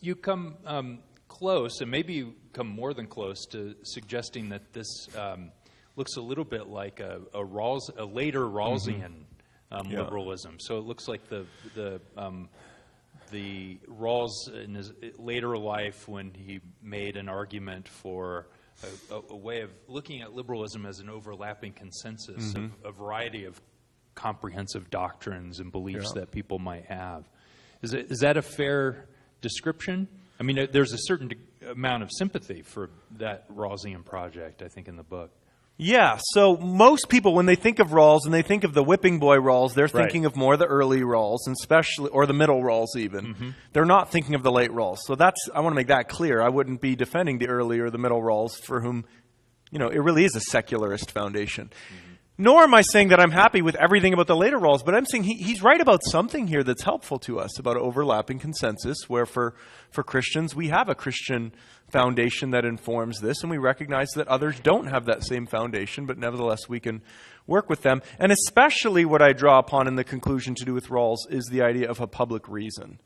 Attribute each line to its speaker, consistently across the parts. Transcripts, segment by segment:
Speaker 1: You come close, and maybe you come more than close, to suggesting that this looks a little bit like a later Rawlsian liberalism. So it looks like the Rawls in his later life, when he made an argument for a way of looking at liberalism as an overlapping consensus of a variety of comprehensive doctrines and beliefs that people might have. Is that a fair description? I mean, there's a certain amount of sympathy for that Rawlsian project, I think, in the book.
Speaker 2: Yeah, so most people, when they think of Rawls and they think of the whipping boy Rawls, they're thinking of more the early Rawls, and especially, or the middle Rawls even. They're not thinking of the late Rawls. So I want to make that clear. I wouldn't be defending the early or the middle Rawls, for whom, it really is a secularist foundation. Nor am I saying that I'm happy with everything about the later Rawls, but I'm saying he's right about something here that's helpful to us, about overlapping consensus, where for Christians, we have a Christian foundation that informs this, and we recognize that others don't have that same foundation, but nevertheless we can work with them. And especially what I draw upon in the conclusion to do with Rawls is the idea of a public reason,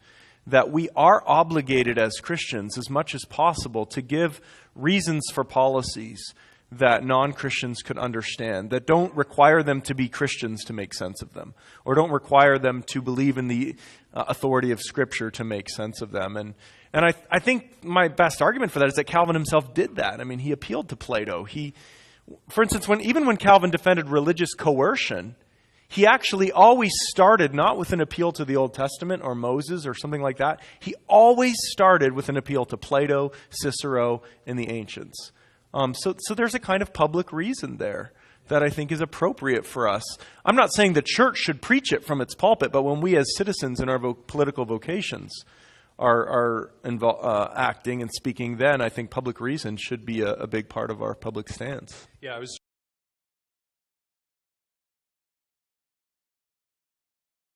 Speaker 2: that we are obligated as Christians as much as possible to give reasons for policies that non-Christians could understand, that don't require them to be Christians to make sense of them, or don't require them to believe in the authority of Scripture to make sense of them. And I think my best argument for that is that Calvin himself did that. I mean, he appealed to Plato. For instance, even when Calvin defended religious coercion, he actually always started not with an appeal to the Old Testament or Moses or something like that. He always started with an appeal to Plato, Cicero, and the ancients. So there's a kind of public reason there that I think is appropriate for us. I'm not saying the church should preach it from its pulpit, but when we as citizens in our political vocations are acting and speaking, then I think public reason should be a big part of our public stance.
Speaker 1: Yeah, I was